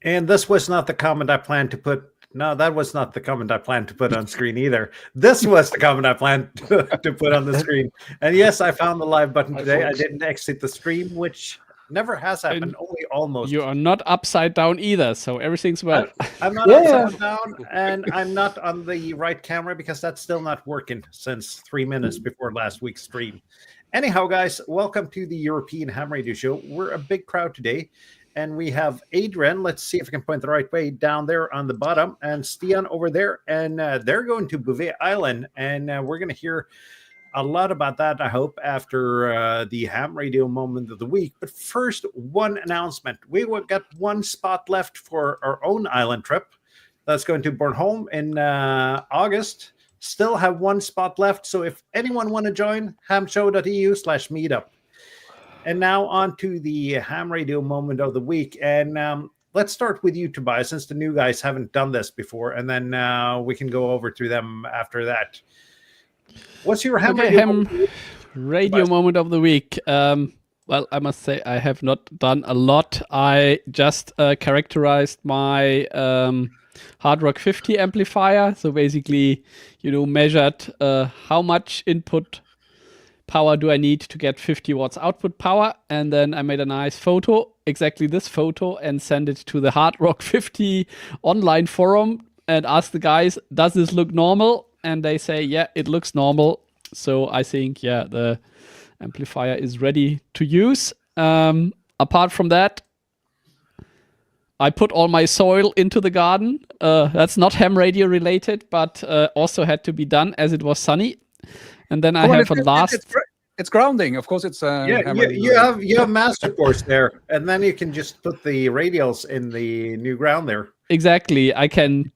And this was not the comment I planned to put. No, that was not the comment I planned to put on screen either. This was the comment I planned to put on the screen. And yes, I found the live button today. I didn't exit the stream, which never has happened, only almost. You are not upside down either, so everything's well. I'm not upside down, and I'm not on the right camera because that's still not working since 3 minutes before last week's stream. Anyhow, guys, welcome to the European Ham Radio Show. We're a big crowd today, and we have Adrian. Let's see if I can point the right way down there on the bottom, and Stian over there, and they're going to Bouvet Island, and we're going to hear a lot about that, I hope, after the Ham Radio Moment of the Week. But first, one announcement. We will got one spot left for our own island trip. That's going to Bornholm in August. Still have one spot left. So if anyone want to join, hamshow.eu/meetup. And now on to the Ham Radio Moment of the Week. And let's start with you, Tobias, since the new guys haven't done this before. And then we can go over to them after that. What's your Ham Radio Moment of the Week? Well, I must say I have not done a lot. I just characterized my Hard Rock 50 amplifier. So basically, measured how much input power do I need to get 50 watts output power. And then I made a nice photo, exactly this photo, and sent it to the Hard Rock 50 online forum and asked the guys, does this look normal? And they say, yeah, it looks normal. So I think, yeah, the amplifier is ready to use. Apart from that, I put all my soil into the garden. That's not ham radio related, but also had to be done as it was sunny. And then I have a last... It's grounding. Of course, it's... you have master course there. And then you can just put the radials in the new ground there. Exactly. I can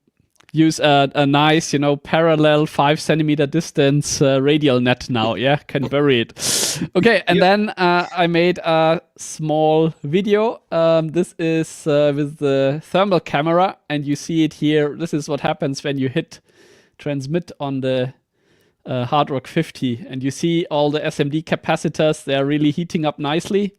use a nice, parallel 5 centimeter distance radial net now. Yeah, can bury it. Okay, and then I made a small video. This is with the thermal camera, and you see it here. This is what happens when you hit transmit on the Hard Rock 50, and you see all the SMD capacitors. They're really heating up nicely.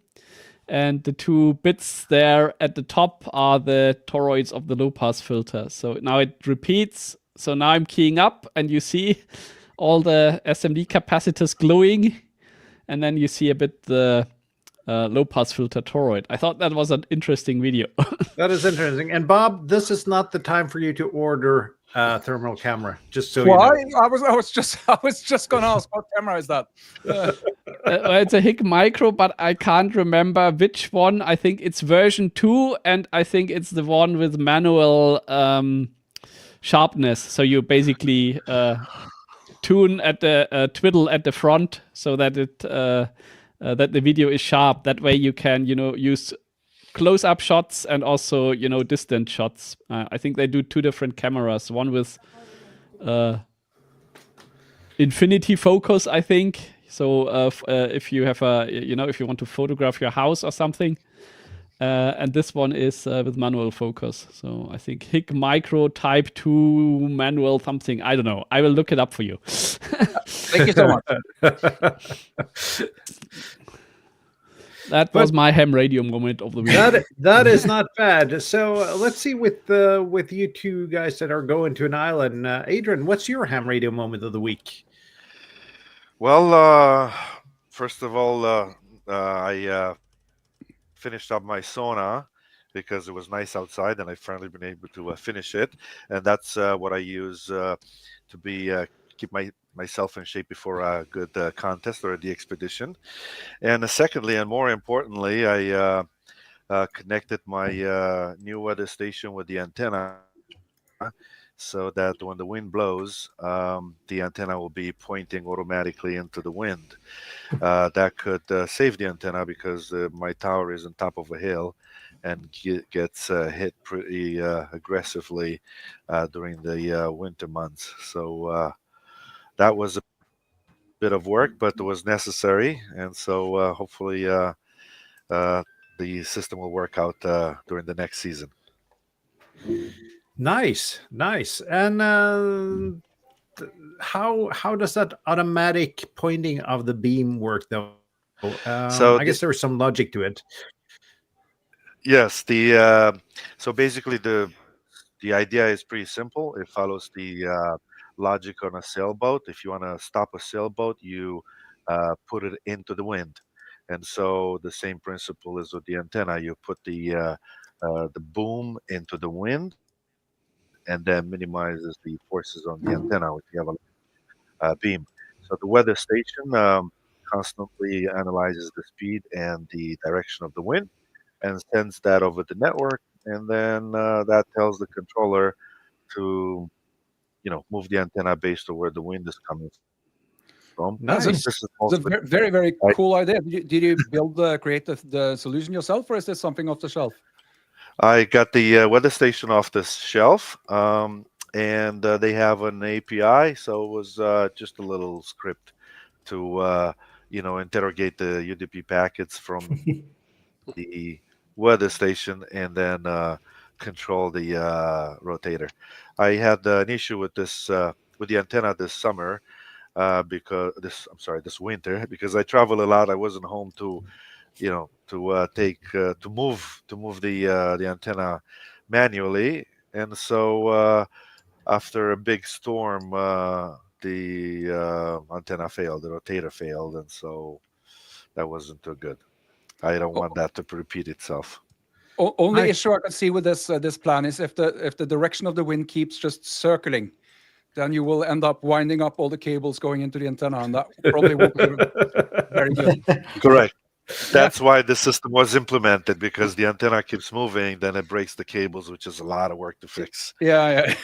And the 2 bits there at the top are the toroids of the low-pass filter. So now it repeats. So now I'm keying up, and you see all the SMD capacitors glowing. And then you see a bit the low-pass filter toroid. I thought that was an interesting video. That is interesting. And Bob, this is not the time for you to order thermal camera. Just so Why? you know. I was just going to ask, what camera is that? It's a HIC Micro, but I can't remember which one. I think it's version 2, and I think it's the one with manual sharpness. So you basically tune at the twiddle at the front so that it that the video is sharp. That way you can use close-up shots and also distant shots. I think they do 2 different cameras. One with infinity focus, I think. So if you have if you want to photograph your house or something, and this one is with manual focus. So I think HIC Micro Type 2 manual something. I don't know. I will look it up for you. Thank you so much. That was my ham radio moment of the week. That is not bad. So let's see with you two guys that are going to an island. Adrian, what's your ham radio moment of the week? Well, first of all, I finished up my sauna because it was nice outside, and I've finally been able to finish it. And that's what I use to keep myself in shape before a good contest or the expedition. And secondly, and more importantly, I connected my new weather station with the antenna, so that when the wind blows, the antenna will be pointing automatically into the wind. That could save the antenna because my tower is on top of a hill and gets hit pretty aggressively during the winter months. So that was a bit of work, but it was necessary. And so hopefully the system will work out during the next season. Nice. And how does that automatic pointing of the beam work, though? So I guess there's some logic to it. Yes, so basically the idea is pretty simple. It follows the logic on a sailboat. If you want to stop a sailboat, you put it into the wind, and so the same principle is with the antenna. You put the boom into the wind, and then minimizes the forces on the antenna if you have a beam. So the weather station constantly analyzes the speed and the direction of the wind and sends that over the network, and then that tells the controller to move the antenna based on where the wind is coming from. That's Nice. This is It's a mostly very, very I- cool idea. Did you create the solution yourself, or is this something off the shelf? I got the weather station off the shelf, and they have an API, so it was just a little script to interrogate the UDP packets from the weather station and then control the rotator. I had an issue with this with the antenna this summer this winter, because I travel a lot. I wasn't home to move the antenna manually, and so after a big storm, the antenna failed, the rotator failed, and so that wasn't too good. I don't want that to repeat itself. Only Nice. issue I can see with this plan is if the direction of the wind keeps just circling, then you will end up winding up all the cables going into the antenna, and that probably won't be very good. Correct. That's why the system was implemented, because the antenna keeps moving, then it breaks the cables, which is a lot of work to fix. Yeah.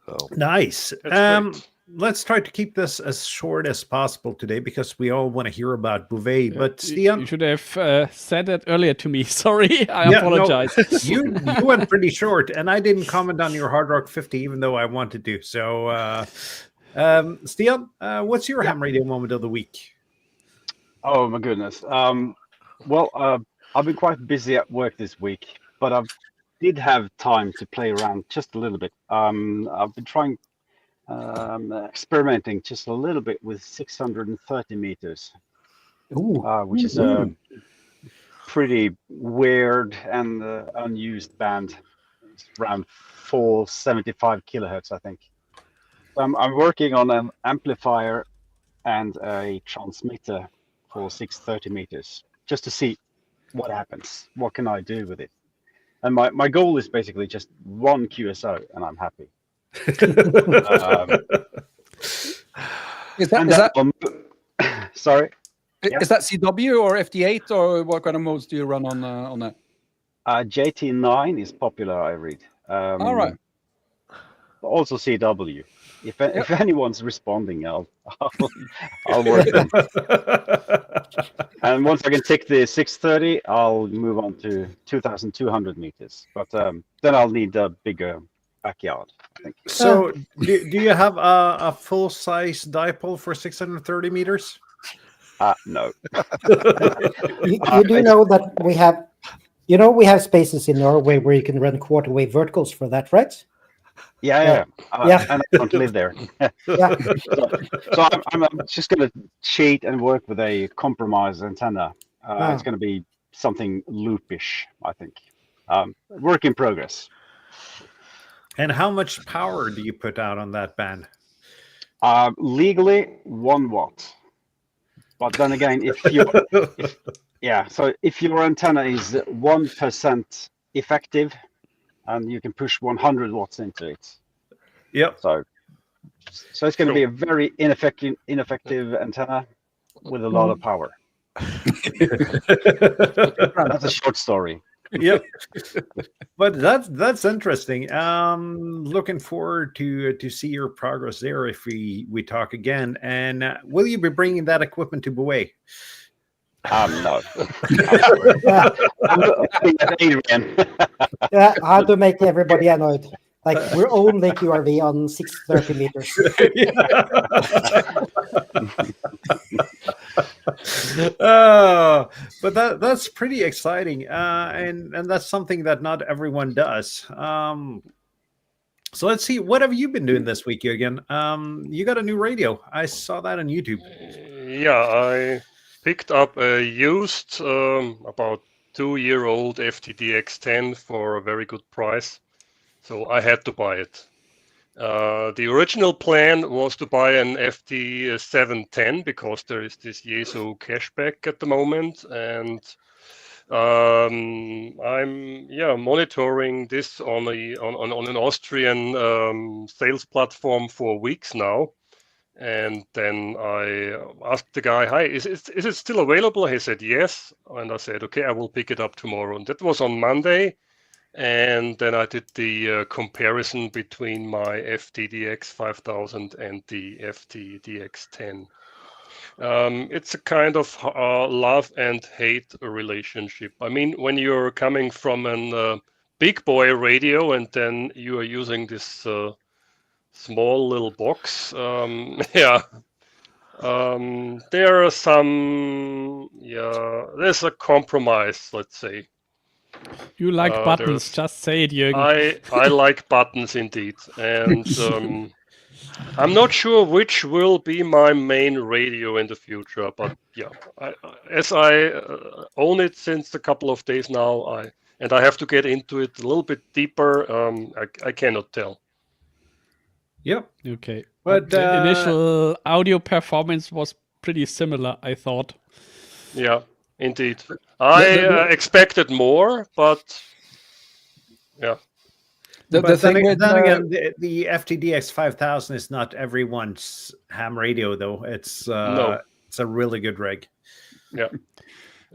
So, Nice. That's great. Let's try to keep this as short as possible today because we all want to hear about Bouvet. But You Stian, should have said that earlier to me. Sorry, I Yeah, no. apologize. you went pretty short, and I didn't comment on your Hard Rock 50, even though I wanted to. So, Stian, what's your ham radio moment of the week? Oh my goodness. I've been quite busy at work this week, but I did have time to play around just a little bit. I've been trying experimenting just a little bit with 630 meters, which is a pretty weird and unused band. It's around 475 kilohertz, I think. I'm working on an amplifier and a transmitter for 630 meters, just to see what happens. What can I do with it? And my goal is basically just one QSO, and I'm happy. Is that Sorry. Yeah. is that CW or FT8, or what kind of modes do you run on that? JT9 is popular, I read. All right. Also CW. If anyone's responding, I'll work them. And once I can tick the 630, I'll move on to 2,200 meters. But then I'll need a bigger backyard, I think. So, do you have a full size dipole for 630 meters? No. You do know that we have, we have spaces in Norway where you can run quarter wave verticals for that, right? Yeah. Yeah. And I don't live there. Yeah. So I'm just going to cheat and work with a compromise antenna. It's going to be something loopish, I think. Work in progress. And how much power do you put out on that band? Legally 1 watt. But then again, if your antenna is 1% effective, and you can push 100 watts into it. Yep. So it's going to be a very ineffective antenna with a lot of power. That's a short story. Yep. But that's interesting. Looking forward to see your progress there if we talk again. And will you be bringing that equipment to Bouvet? No. I'm looking at Adrian. Yeah, how to make everybody annoyed. Like, we're only QRV on 630 meters. But that's pretty exciting, and that's something that not everyone does. So let's see. What have you been doing this week, Jürgen? You got a new radio. I saw that on YouTube. Yeah, picked up a used, about 2-year-old FTDX10 for a very good price, so I had to buy it. The original plan was to buy an FT710 because there is this Yaesu cashback at the moment, and I'm monitoring this on an Austrian sales platform for weeks now. And then I asked the guy, "Hi, is it still available?" He said yes, and I said, "Okay, I will pick it up tomorrow." And that was on Monday. And then I did the comparison between my FTDX 5000 and the FTDX10. It's a kind of love and hate relationship. I mean, when you're coming from a big boy radio and then you are using this small little box, there are some, there's a compromise, let's say. You like buttons, just say it, Jürgen. I like buttons indeed, and I'm not sure which will be my main radio in the future, but yeah, as I own it since a couple of days now, I have to get into it a little bit deeper. I cannot tell. Yep. Okay. But the initial audio performance was pretty similar, I thought. Yeah, indeed. I expected more, but yeah. But then again, the FTDX 5000 is not everyone's ham radio, though. It's it's a really good rig. Yeah.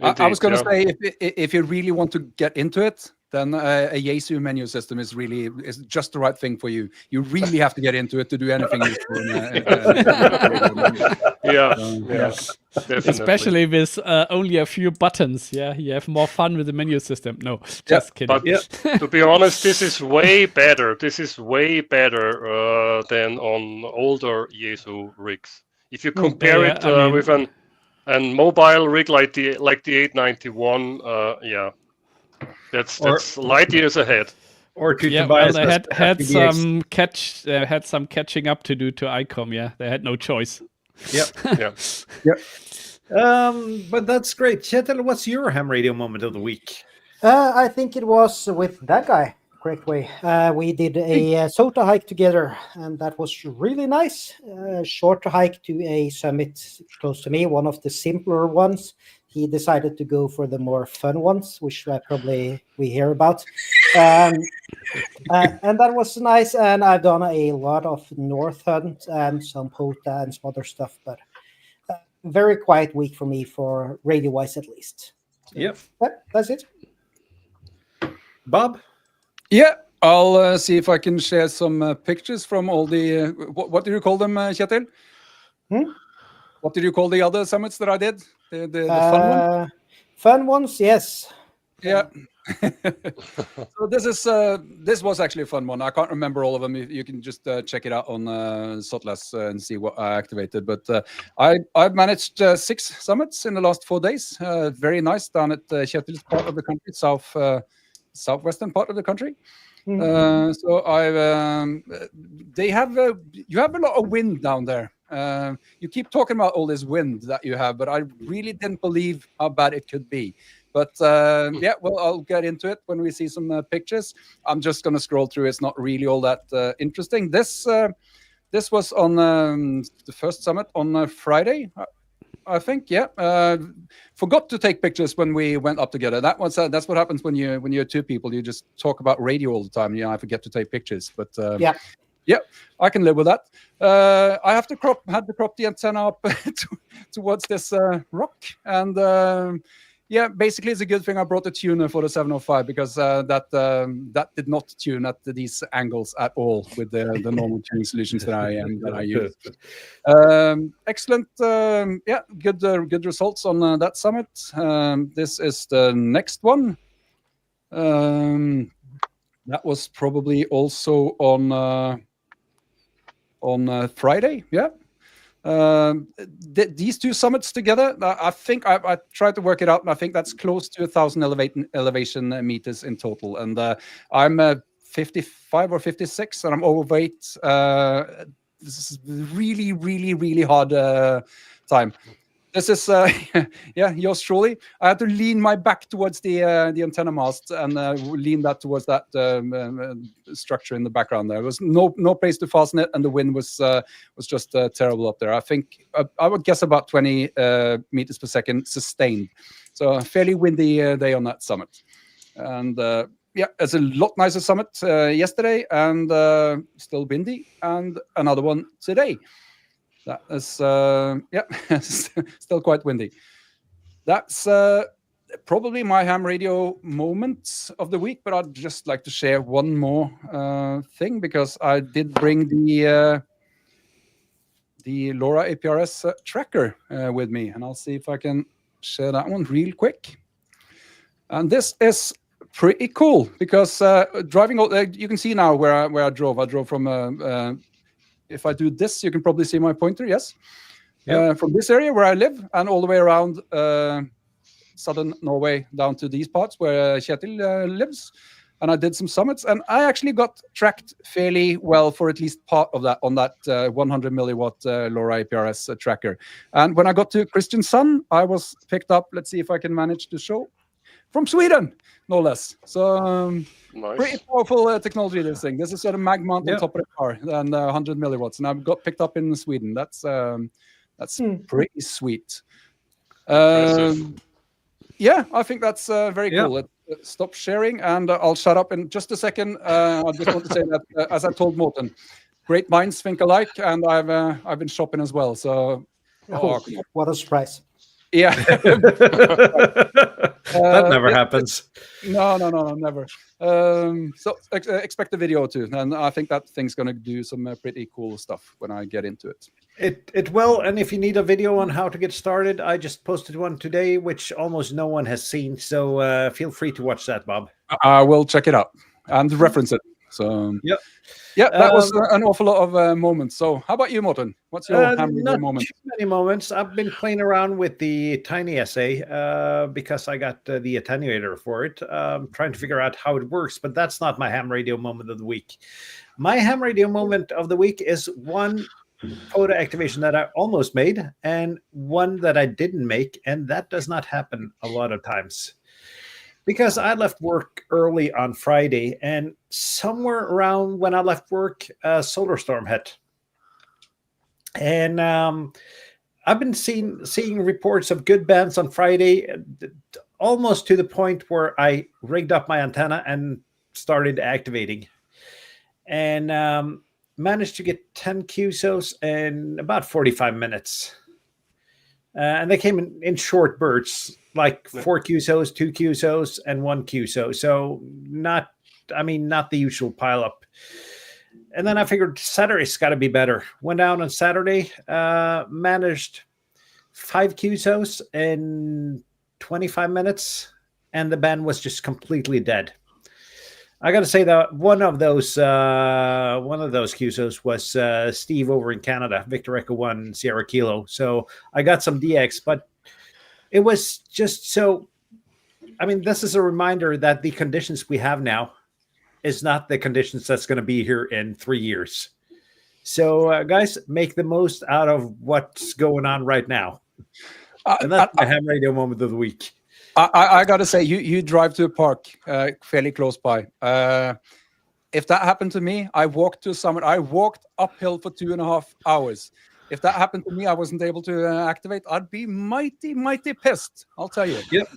I was going to say, if you really want to get into it, then a Yaesu menu system is just the right thing for you. You really have to get into it to do anything useful. Definitely. Especially with only a few buttons. Yeah, you have more fun with the menu system. No, just kidding. But to be honest, this is way better. This is way better than on older Yaesu rigs. If you compare it with a mobile rig like the 891, that's light years ahead. Or to they had some catching up to do to ICOM. Yeah, they had no choice. Yep. But that's great. Kjetil, what's your ham radio moment of the week? I think it was with that guy. Correct way. We did a SOTA hike together, and that was really nice. Short hike to a summit close to me, one of the simpler ones. He decided to go for the more fun ones, which probably we hear about. And that was nice. And I've done a lot of North Hunt and some POTA and some other stuff, but very quiet week for me, for radio-wise at least. So, yep. That's it. Bob? Yeah, I'll see if I can share some pictures from all the... what do you call them, Kjetil? What did you call the other summits that I did? The fun one? Fun ones, yes. Yeah. So this was actually a fun one. I can't remember all of them. You can just check it out on Sotlas and see what I activated. But I've managed 6 summits in the last 4 days. Very nice down at Kjetil's part of the country, southwestern part of the country. So you have a lot of wind down there. You keep talking about all this wind that you have, but I really didn't believe how bad it could be. But I'll get into it when we see some pictures. I'm just going to scroll through. It's not really all that interesting. This was on the first summit on Friday, I think. Forgot to take pictures when we went up together. That's what happens when you're 2 people. You just talk about radio all the time. I forget to take pictures. But I can live with that. I had to crop the antenna up towards this rock, and basically it's a good thing I brought the tuner for the 705, because that did not tune at these angles at all with the normal tuning solutions that I use. Excellent, good results on that summit. This is the next one. That was probably also on Friday. These 2 summits together, I think I tried to work it out, and I think that's close to 1,000 elevation meters in total. And I'm 55 or 56, and I'm overweight. This is really, really, really hard time. This is yeah, yours truly. I had to lean my back towards the antenna mast and lean that towards that structure in the background. There was no place to fasten it, and the wind was just terrible up there. I think I would guess about 20 meters per second sustained. So a fairly windy day on that summit. And yeah, it's a lot nicer summit yesterday, and still windy, and another one today. That is, yeah, still quite windy. That's probably my ham radio moment of the week, but I'd just like to share one more thing, because I did bring the LoRa APRS tracker with me, and I'll see if I can share that one real quick. And this is pretty cool, because driving, you can see now where I drove. I drove from if I do this, you can probably see my pointer, yes. Yep. From this area where I live, and all the way around southern Norway down to these parts where Kjetil lives. And I did some summits, and I actually got tracked fairly well for at least part of that on that 100 milliwatt LoRa APRS tracker. And when I got to Kristiansand, I was picked up, let's see if I can manage to show, from Sweden, no less. So nice. Pretty powerful technology, this thing. This is sort of mag mount on top of the car, and 100 milliwatts. And I got picked up in Sweden. That's pretty sweet. Yeah, I think that's very cool. Stop sharing, and I'll shut up in just a second. I just want to say that, as I told Morten, great minds think alike, and I've been shopping as well. So, what a surprise! Yeah, that never happens. No, never. So expect a video too, and I think that thing's going to do some pretty cool stuff when I get into it. It will, and if you need a video on how to get started, I just posted one today, which almost no one has seen. So feel free to watch that, Bob. I will check it out and reference it. So yeah, that was an awful lot of moments. So how about you, Morten? What's your ham radio moment? Not too many moments. I've been playing around with the Tiny SA because I got the attenuator for it. Trying to figure out how it works, but that's not my ham radio moment of the week. My ham radio moment of the week is one photo activation that I almost made and one that I didn't make, and that does not happen a lot of times. Because I left work early on Friday, and somewhere around when I left work, a solar storm hit. And I've been seeing reports of good bands on Friday, almost to the point where I rigged up my antenna and started activating. And managed to get 10 QSOs in about 45 minutes. And they came in short bursts, like 4 QSOs, 2 QSOs, and 1 QSO. So not the usual pileup. And then I figured Saturday's got to be better. Went out on Saturday, managed 5 QSOs in 25 minutes, and the band was just completely dead. I got to say that one of those QSOs was Steve over in Canada, Victor Echo 1 Sierra Kilo. So I got some DX, but it was just so. I mean, this is a reminder that the conditions we have now is not the conditions that's going to be here in 3 years. So, guys, make the most out of what's going on right now. And that's my ham radio moment of the week. I got to say, you drive to a park fairly close by. If that happened to me, I walked to summit. I walked uphill for 2.5 hours. If that happened to me, I wasn't able to activate. I'd be mighty pissed. I'll tell you. Yep.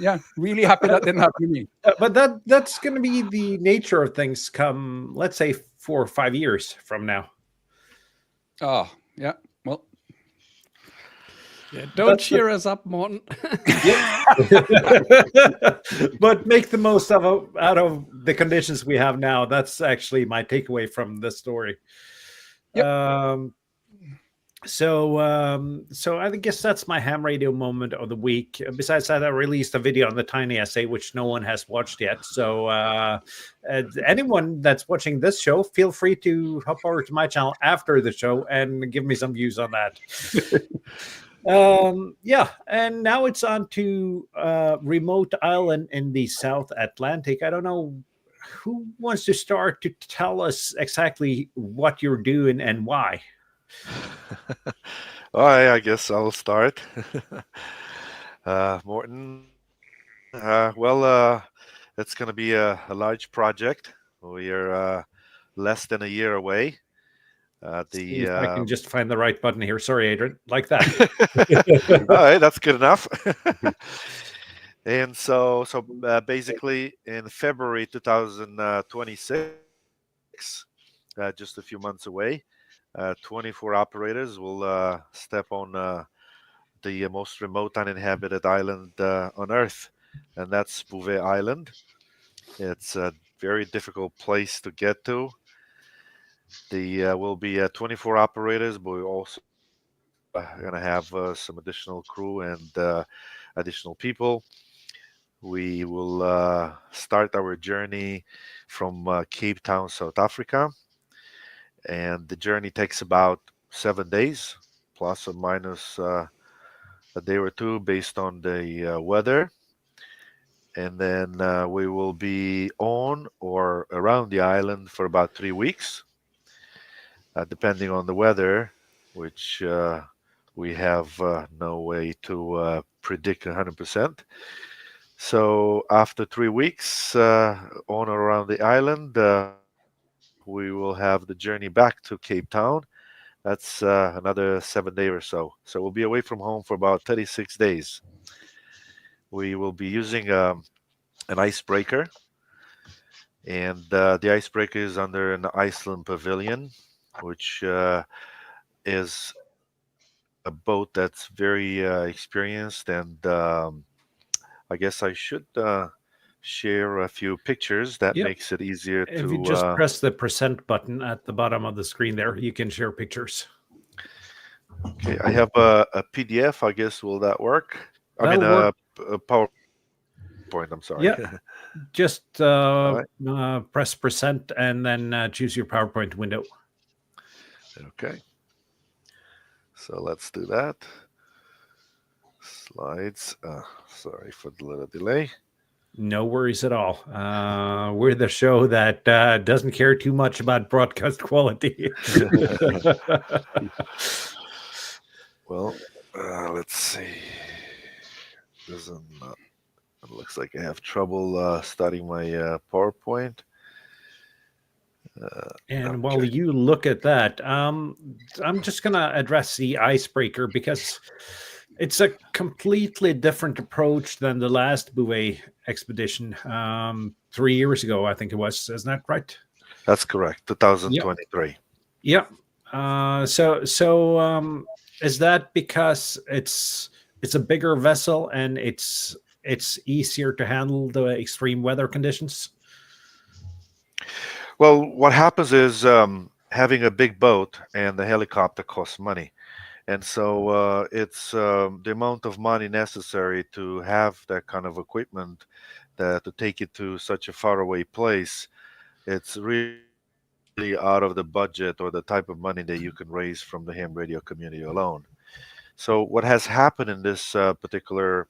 Yeah, really happy that didn't happen to me. But that's going to be the nature of things come, let's say, 4 or 5 years from now. Oh, yeah. Well. Yeah, don't cheer us up, Morten. But make the most out of the conditions we have now. That's actually my takeaway from this story. Yep. So I guess that's my ham radio moment of the week. Besides that, I released a video on the Tiny SA, which no one has watched yet. So anyone that's watching this show, feel free to hop over to my channel after the show and give me some views on that. Yeah, and now it's on to remote island in the South Atlantic. I don't know who wants to start to tell us exactly what you're doing and why. I guess I'll start. Morton. It's going to be a large project. We are less than a year away. See if I can just find the right button here. Sorry, Adrian. Like that. All right, that's good enough. And so basically, in February 2026, just a few months away, 24 operators will step on the most remote uninhabited island on Earth, and that's Bouvet Island. It's a very difficult place to get to. The will be 24 operators, but we're also going to have some additional crew and additional people. We will start our journey from Cape Town, South Africa, and the journey takes about 7 days, plus or minus a day or two, based on the weather. And then we will be on or around the island for about 3 weeks, depending on the weather, which we have no way to predict 100%. So after 3 weeks on or around the island, we will have the journey back to Cape Town. That's another 7 days or so. So we'll be away from home for about 36 days. We will be using an icebreaker, and the icebreaker is under an Iceland pavilion, which is a boat that's very experienced, and I guess I should share a few pictures. That makes it easier to... If you just press the % button at the bottom of the screen there, you can share pictures. Okay, I have a PDF, I guess. Will that work? I mean, a PowerPoint, I'm sorry. Yeah, just press % and then choose your PowerPoint window. Okay. So let's do that. Slides. Sorry for the little delay. No worries at all. We're the show that doesn't care too much about broadcast quality. Well, let's see. It looks like I have trouble starting my PowerPoint. And while you look at that, I'm just going to address the icebreaker, because it's a completely different approach than the last Bouvet expedition 3 years ago, I think it was. Isn't that right? That's correct. 2023. Yeah. So is that because it's a bigger vessel and it's easier to handle the extreme weather conditions? Well, what happens is having a big boat and the helicopter costs money. And so it's the amount of money necessary to have that kind of equipment to take it to such a faraway place. It's really out of the budget or the type of money that you can raise from the ham radio community alone. So what has happened in this particular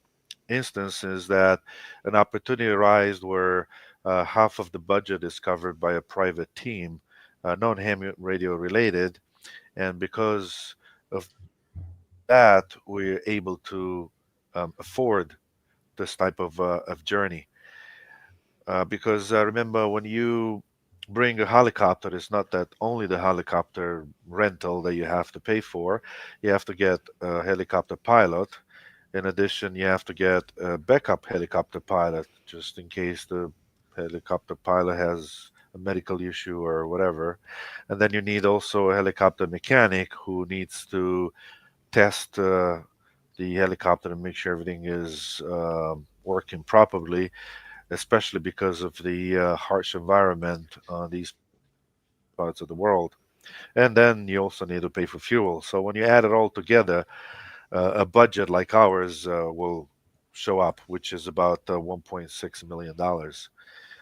instance is that an opportunity arose where half of the budget is covered by a private team, non-ham radio related, and because of that, we're able to afford this type of journey. Because remember, when you bring a helicopter, it's not that only the helicopter rental that you have to pay for. You have to get a helicopter pilot. In addition, you have to get a backup helicopter pilot, just in case the helicopter pilot has a medical issue or whatever. And then you need also a helicopter mechanic who needs to test the helicopter and make sure everything is working properly, especially because of the harsh environment on these parts of the world. And then you also need to pay for fuel. So when you add it all together, a budget like ours will show up, which is about $1.6 million.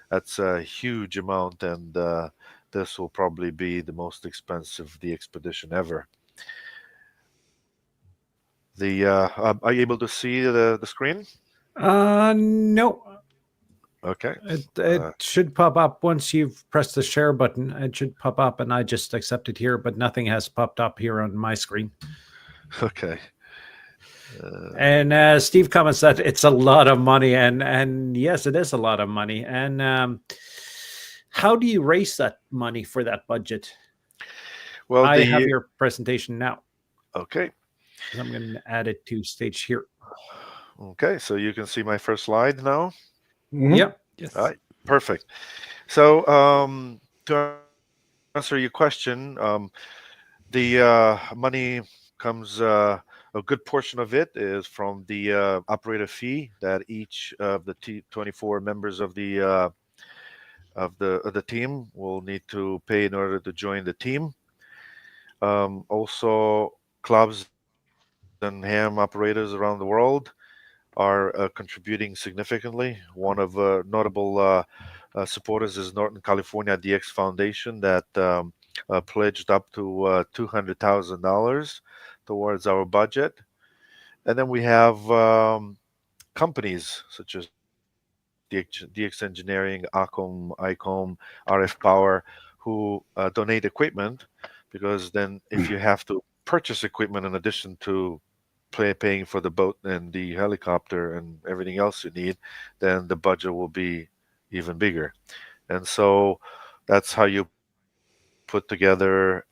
That's a huge amount, and this will probably be the most expensive of the expedition ever. Are you able to see the screen? No. Okay. It should pop up once you've pressed the share button. It should pop up, and I just accept it here, but nothing has popped up here on my screen. Okay. And Steve comments that it's a lot of money, and yes, it is a lot of money. And how do you raise that money for that budget? Well, I have your presentation now. Okay. So I'm going to add it to stage here. Okay, so you can see my first slide now. Yeah. Yes. All right, perfect. So to answer your question, the money comes. A good portion of it is from the operator fee that each of the 24 members of the team will need to pay in order to join the team. Also, clubs and ham operators around the world are contributing significantly. One of notable supporters is Northern California DX Foundation that pledged up to $200,000 towards our budget. And then we have companies such as DX Engineering, ICOM, RF Power, who donate equipment, because then if you have to purchase equipment in addition to paying for the boat and the helicopter and everything else you need, then the budget will be even bigger. And so that's how you put together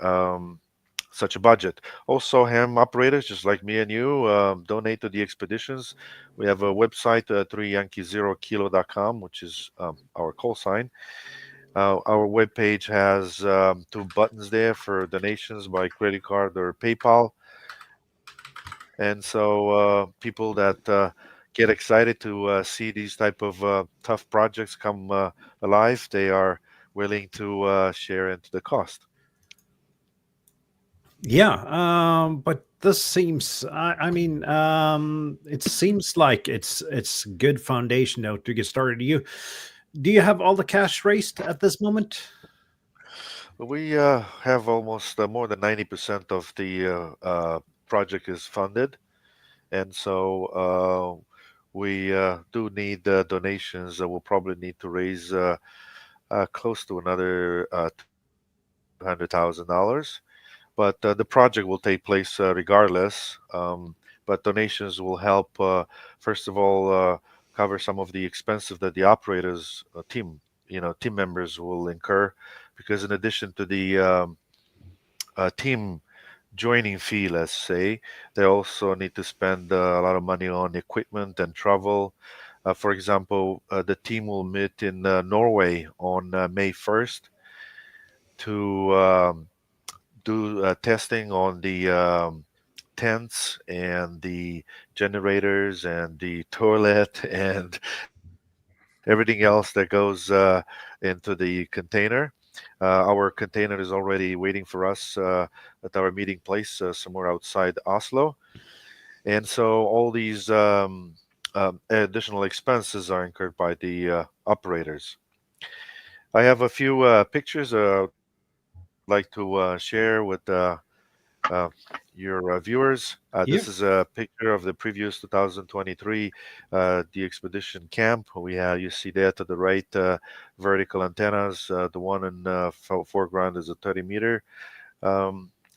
such a budget. Also, ham operators, just like me and you, donate to the expeditions. We have a website, 3yankee0kilo.com, which is our call sign. Our webpage has two buttons there for donations by credit card or PayPal. And so people that get excited to see these type of tough projects come alive, they are willing to share into the cost. Yeah, but this seems. I mean, it seems like it's good foundation now to get started. Do you have all the cash raised at this moment? We have almost more than 90% of the project is funded. And so we do need donations. We'll probably need to raise close to another $200,000. But the project will take place regardless. But donations will help, first of all, cover some of the expenses that the operators team members will incur, because in addition to the team joining fee, let's say, they also need to spend a lot of money on equipment and travel. For example, the team will meet in Norway on May 1st to do testing on the tents and the generators and the toilet and everything else that goes into the container. Our container is already waiting for us at our meeting place somewhere outside Oslo. And so all these additional expenses are incurred by the operators. I have a few pictures I'd like to share with your viewers. This is a picture of the previous 2023 the expedition camp. You see there to the right vertical antennas. The one in foreground is a 30-meter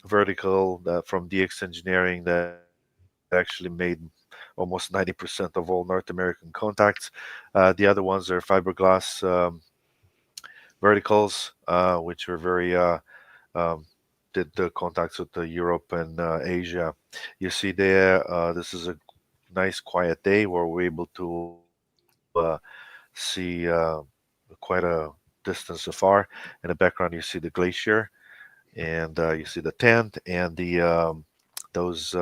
vertical from DX Engineering that actually made almost 90% of all North American contacts. The other ones are fiberglass verticals, which were very did the contacts with Europe and Asia. You see there, this is a nice quiet day where we're able to see quite a distance so far. In the background, you see the glacier, and you see the tent and the those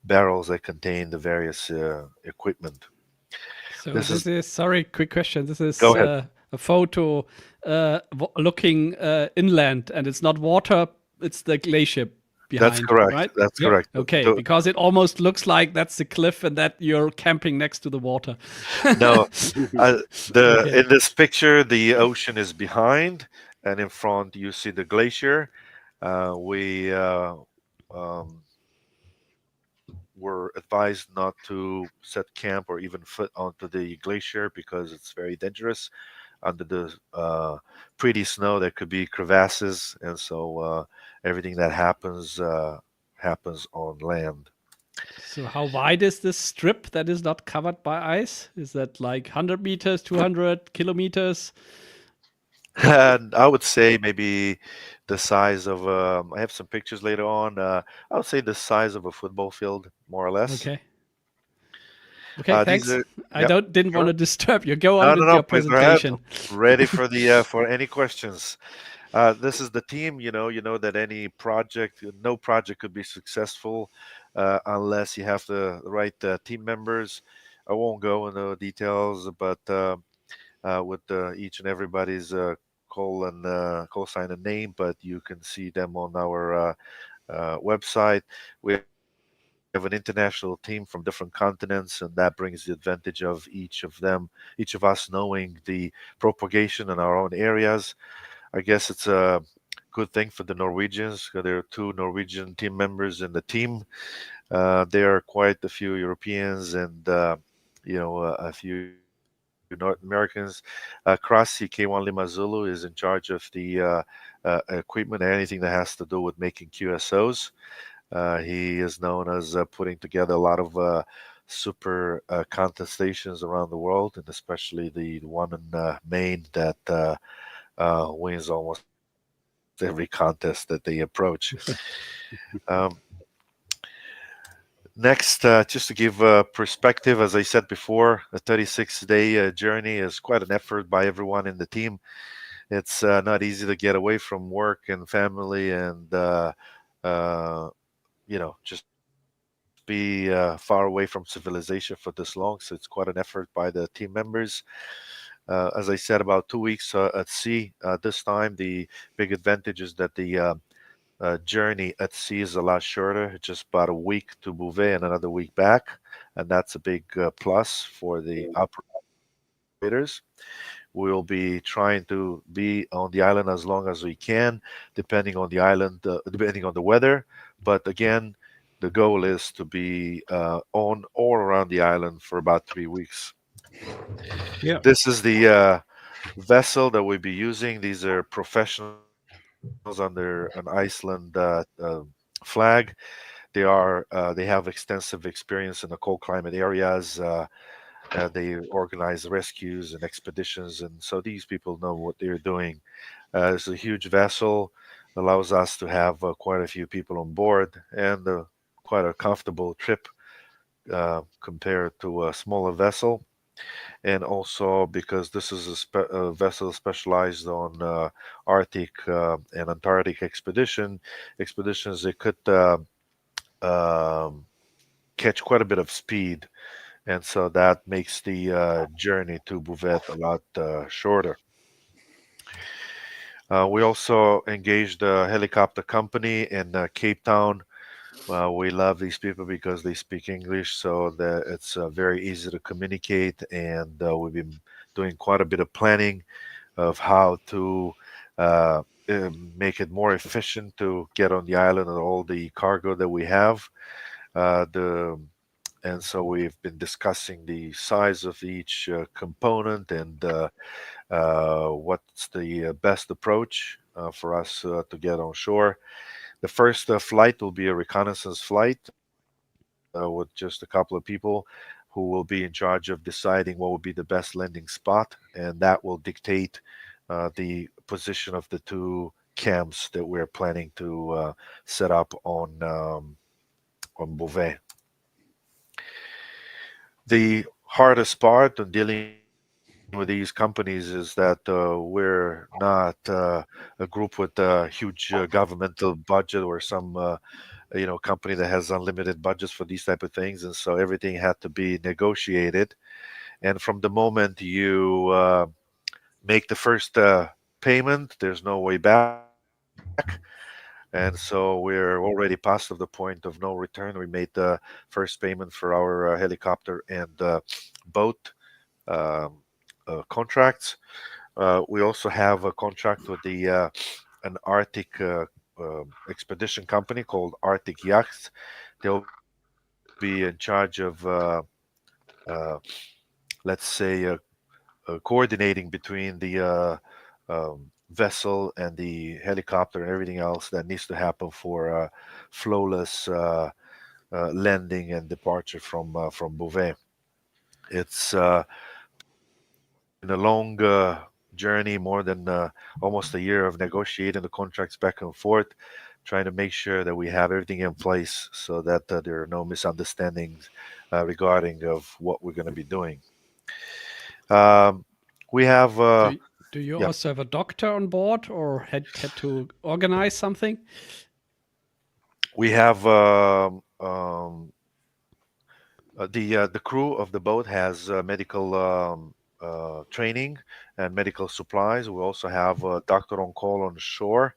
barrels that contain the various equipment. So This this is is, sorry, quick question. This is Go ahead. a photo looking inland, and it's not water, it's the glacier behind, That's correct. right? That's Yep. correct. Okay, So- because it almost looks like that's the cliff and that you're camping next to the water. No, Okay. in this picture, the ocean is behind, and in front you see the glacier. We were advised not to set camp or even foot onto the glacier because it's very dangerous. Under the pretty snow, there could be crevasses, and so everything that happens happens on land. So how wide is this strip that is not covered by ice? Is that like 100 meters, 200 kilometers? And I would say maybe the size of I have some pictures later on. I would say the size of a football field, more or less. Okay. Okay, These thanks. are, I yep, didn't want sure. to disturb you. Go on No, no, with no. your Please go ahead. presentation. Ready for any questions. This is the team. You know that any project, no project could be successful unless you have the right team members. I won't go into details, but with each and everybody's call sign and name, but you can see them on our website. We have an international team from different continents, and that brings the advantage of each of us knowing the propagation in our own areas. I guess it's a good thing for the Norwegians, 'cause there are two Norwegian team members in the team. There are quite a few Europeans and a few North Americans. Krasi K1 Lima Zulu is in charge of the equipment, anything that has to do with making QSOs. He is known as putting together a lot of super contest stations around the world, and especially the one in Maine that wins almost every contest that they approach. um, Next, just to give perspective, as I said before, a 36-day journey is quite an effort by everyone in the team. It's not easy to get away from work and family and uh, just be far away from civilization for this long. So it's quite an effort by the team members. As I said, about 2 weeks at sea. This time, the big advantage is that the journey at sea is a lot shorter. It's just about a week to Bouvet and another week back, and that's a big plus for the operators. We'll be trying to be on the island as long as we can, depending on the weather. But again, the goal is to be on or around the island for about 3 weeks. Yeah. This is the vessel that we'll be using. These are professionals under an Iceland flag. They have extensive experience in the cold climate areas. They organize rescues and expeditions, and so these people know what they're doing. It's a huge vessel, allows us to have quite a few people on board, and quite a comfortable trip compared to a smaller vessel. And also because this is a vessel specialized on Arctic and Antarctic expeditions, it could um, catch quite a bit of speed, and so that makes the journey to Bouvet a lot shorter. We also engaged a helicopter company in Cape Town. We love these people because they speak English, so that it's very easy to communicate. And we've been doing quite a bit of planning of how to make it more efficient to get on the island and all the cargo that we have. The And so we've been discussing the size of each component and what's the best approach for us to get on shore. The first flight will be a reconnaissance flight with just a couple of people who will be in charge of deciding what would be the best landing spot, and that will dictate the position of the two camps that we're planning to set up on Beauvais. The hardest part in dealing with these companies is that we're not a group with a huge governmental budget or some company that has unlimited budgets for these type of things, and so everything had to be negotiated. And from the moment you make the first payment, there's no way back. And so we're already past of the point of no return. We made the first payment for our helicopter and boat um, contracts. We also have a contract with the an Arctic expedition company called Arctic Yachts. They'll be in charge of, uh, let's say, coordinating between the vessel and the helicopter and everything else that needs to happen for flawless landing and departure from Bouvet. It's been a long journey, more than almost a year of negotiating the contracts back and forth, trying to make sure that we have everything in place so that there are no misunderstandings regarding of what we're going to be doing. Um, we have, Do you yeah, also have a doctor on board, or had to organize something? we have the crew of the boat has medical training and medical supplies. We also have a doctor on call on shore.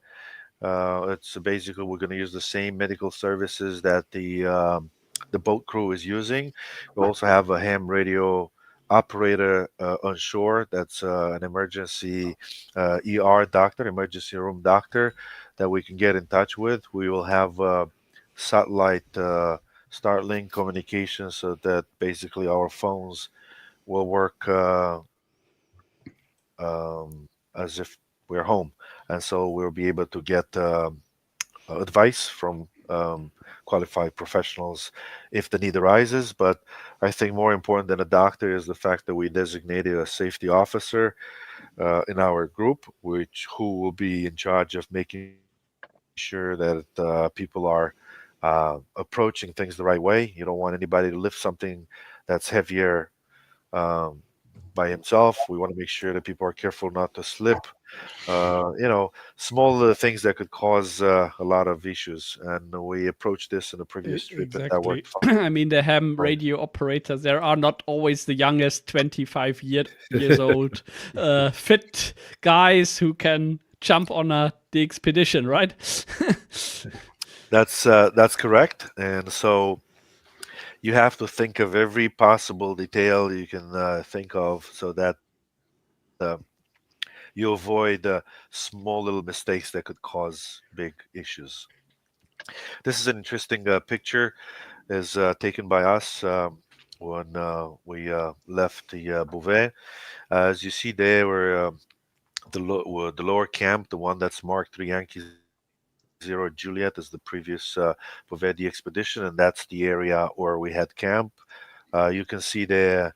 It's basically we're going to use the same medical services that the boat crew is using. We also have a ham radio operator on shore. That's an emergency ER doctor, emergency room doctor, that we can get in touch with. We will have satellite Starlink communication so that basically our phones will work as if we're home, and so we'll be able to get advice from qualified professionals if the need arises. But I think more important than a doctor is the fact that we designated a safety officer in our group, which who will be in charge of making sure that people are approaching things the right way. You don't want anybody to lift something that's heavier um, by himself. We want to make sure that people are careful not to slip. Small things that could cause a lot of issues. And we approached this in a previous trip, and that Exactly. worked fine. I mean, the ham radio operators, there are not always the youngest 25 years old fit guys who can jump on the expedition, right? That's correct. And so you have to think of every possible detail you can think of so that you avoid small little mistakes that could cause big issues. This is an interesting picture, is taken by us when we left the Bouvet. As you see there, where the lower camp, the one that's marked 3 Yankee 0 Juliet, is the previous Bouvet expedition, and that's the area where we had camp. You can see there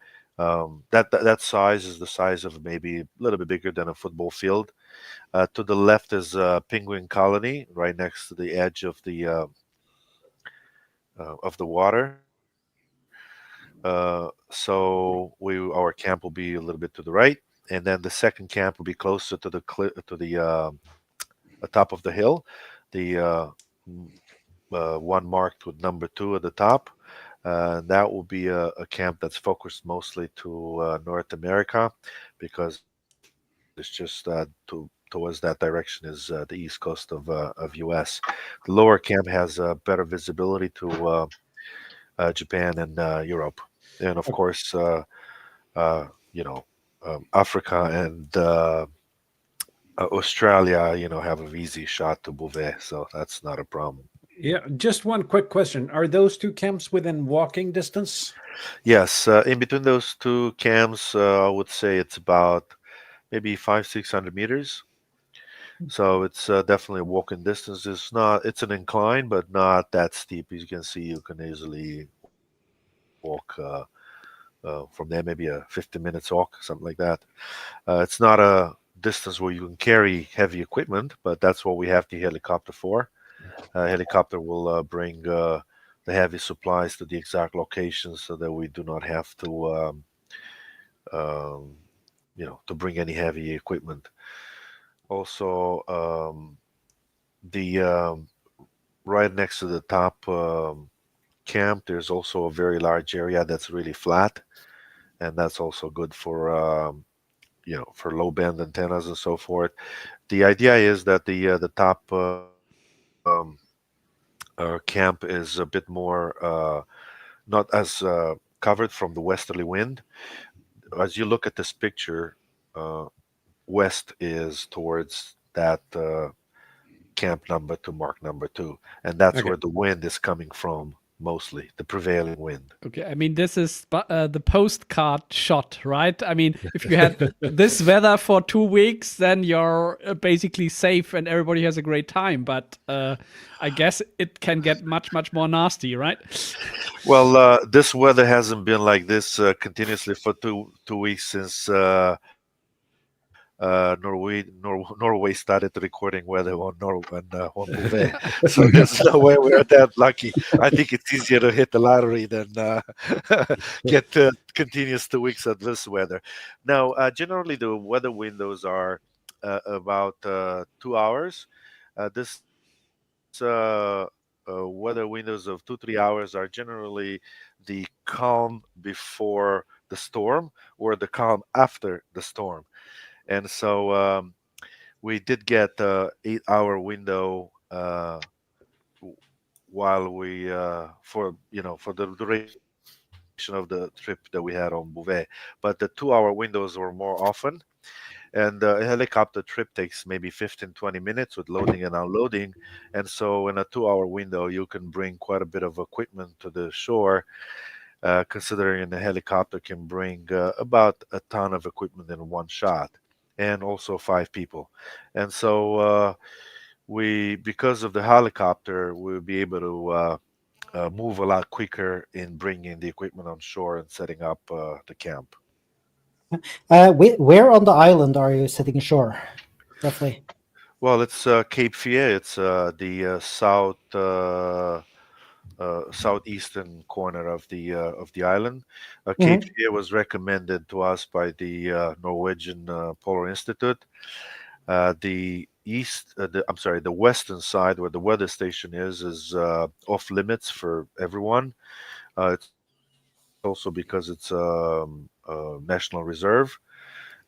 that size is the size of maybe a little bit bigger than a football field. To the left is a penguin colony right next to the edge of the water. So our camp will be a little bit to the right, and then the second camp will be closer to the top of the hill. The one marked with number 2 at the top. That will be a camp that's focused mostly to North America, because it's just towards that direction is the east coast of U.S. The lower camp has better visibility to Japan and Europe, and of course, uh, you know, Africa and Australia, have an easy shot to Bouvet, so that's not a problem. Yeah, just one quick question. Are those two camps within walking distance? Yes, in between those two camps, I would say it's about maybe 500-600 meters. So it's definitely a walking distance. It's an incline, but not that steep. As you can see, you can easily walk from there, maybe a 15 minutes walk, something like that. It's not a distance where you can carry heavy equipment, but that's what we have the helicopter for. Helicopter will bring the heavy supplies to the exact location so that we do not have to, um, to bring any heavy equipment. Also, the right next to the top camp, there's also a very large area that's really flat, and that's also good for low band antennas and so forth. The idea is that the top camp is a bit more not as covered from the westerly wind. As you look at this picture, uh, west is towards that camp number 2, mark number 2, and that's Okay. where the wind is coming from mostly the prevailing wind. Okay, I mean, this is the postcard shot, right? I mean, if you had this weather for 2 weeks, then you're basically safe and everybody has a great time. But I guess it can get much, much more nasty, right? Well, this weather hasn't been like this continuously for two weeks since Norway started recording weather on Bouvet. So there's no way we're that lucky. I think it's easier to hit the lottery than get continuous 2 weeks of this weather. Now, generally the weather windows are about 2 hours. This weather windows of 2-3 hours are generally the calm before the storm or the calm after the storm. And so we did get a 8-hour window while we for the duration of the trip that we had on Bouvet. But the 2-hour windows were more often. And a helicopter trip takes maybe 15-20 minutes with loading and unloading. And so in a 2-hour window, you can bring quite a bit of equipment to the shore, considering the helicopter can bring about a ton of equipment in one shot, and also 5 people. And so because of the helicopter, we'll be able to move a lot quicker in bringing the equipment on shore and setting up the camp. Where on the island are you setting ashore, roughly? Well, it's Cape Fear. It's the southeastern corner of the island. Cape Fear was recommended to us by the Norwegian Polar Institute. The the western side where the weather station is off limits for everyone. It's also because it's a national reserve.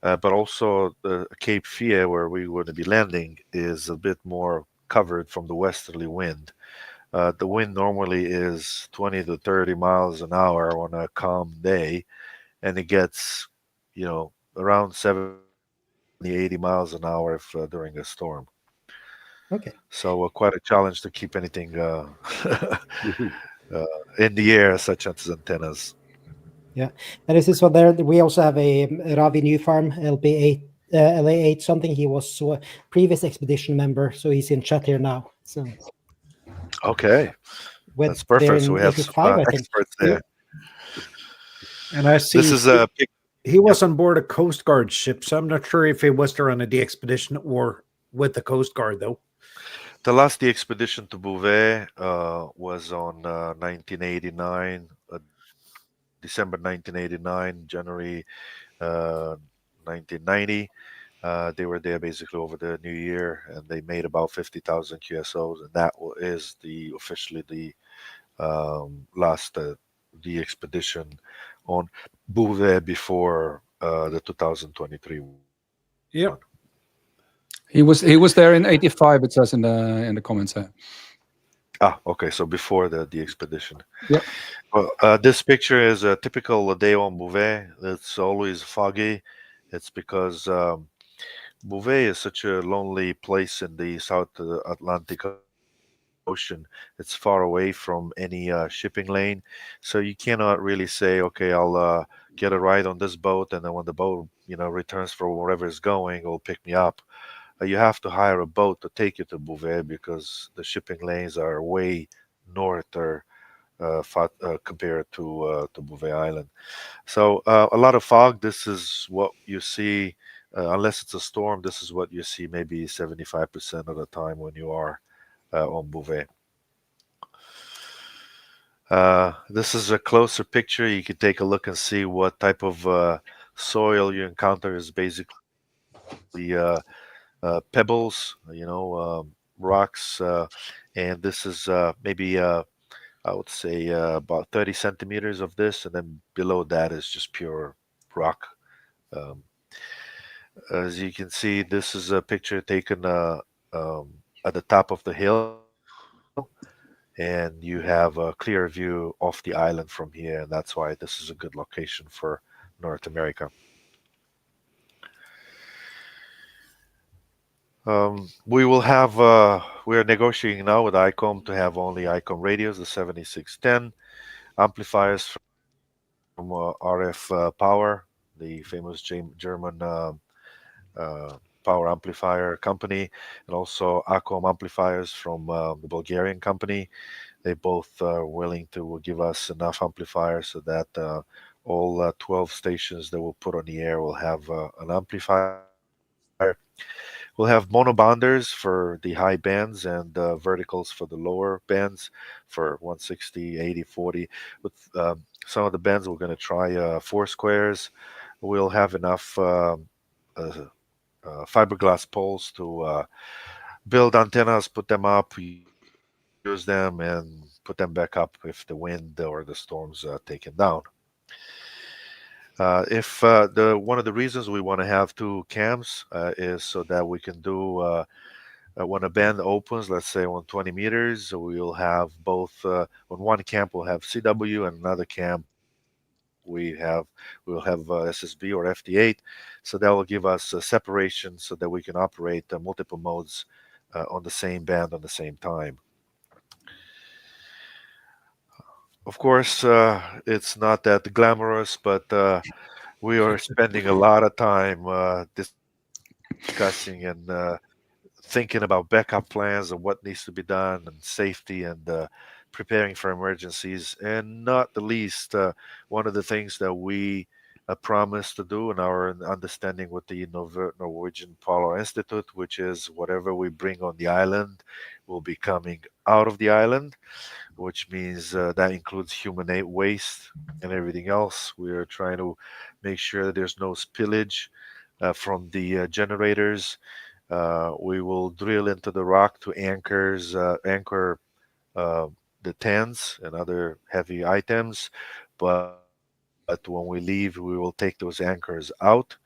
But also the Cape Fear, where we were to be landing, is a bit more covered from the westerly wind. The wind normally is 20 to 30 miles an hour on a calm day, and it gets, around 70, 80 miles an hour during a storm. Okay. So quite a challenge to keep anything in the air, such as antennas. Yeah, and this is what there. We also have a Ravi New Farm LB8, LA8 something. He was a previous expedition member, so he's in chat here now. So Okay, that's there perfect. So in we have some 85, I think. experts there. And I see This is a he was on board a Coast Guard ship, so I'm not sure if he was there on a de-expedition or with the Coast Guard, though. The last expedition to Bouvet was on 1989, December 1989, January 1990. They were there basically over the New Year, and they made about 50,000 QSOs, and that is officially the last the expedition on Bouvet before the 2023. Yeah. He was there in 85. It says in the comments here. Okay. So before the expedition. Yeah. Well, this picture is a typical day on Bouvet. It's always foggy. It's because Bouvet is such a lonely place in the South Atlantic Ocean. It's far away from any shipping lane, so you cannot really say, okay, I'll get a ride on this boat, and then when the boat returns from wherever it's going, it'll pick me up. You have to hire a boat to take you to Bouvet because the shipping lanes are way north or compared to Bouvet Island. So a lot of fog. This is what you see, unless it's a storm. This is what you see maybe 75% of the time when you are on Bouvet. This is a closer picture. You can take a look and see what type of soil you encounter is basically pebbles, rocks, and this is maybe I would say about 30 centimeters of this, and then below that is just pure rock. Um, as you can see, this is a picture taken at the top of the hill, and you have a clear view off the island from here, and that's why this is a good location for North America. We will have. We are negotiating now with ICOM to have only ICOM radios, the 7610 amplifiers from RF Power, the famous German uh, power amplifier company, and also ACOM amplifiers from the Bulgarian company. They both are willing to give us enough amplifiers so that all 12 stations that we'll put on the air will have an amplifier. We'll have monobanders for the high bands and verticals for the lower bands for 160, 80, 40. With some of the bands, we're going to try four squares. We'll have enough uh, fiberglass poles to build antennas, put them up, use them, and put them back up if the wind or the storms take them down. If the one of the reasons we want to have two cams is so that we can do when a band opens, let's say on 20 meters, we'll have both on one camp we'll have CW and another camp we'll have SSB or FT8, so that will give us separation so that we can operate multiple modes on the same band at the same time. Of course, it's not that glamorous, but we are spending a lot of time discussing and thinking about backup plans and what needs to be done and safety and preparing for emergencies. And not the least, one of the things that we promised to do in our understanding with the Norwegian Polar Institute, which is whatever we bring on the island will be coming out of the island, which means that includes human waste and everything else. We are trying to make sure that there's no spillage from the generators. We will drill into the rock to anchor the tents and other heavy items. But when we leave, we will take those anchors out.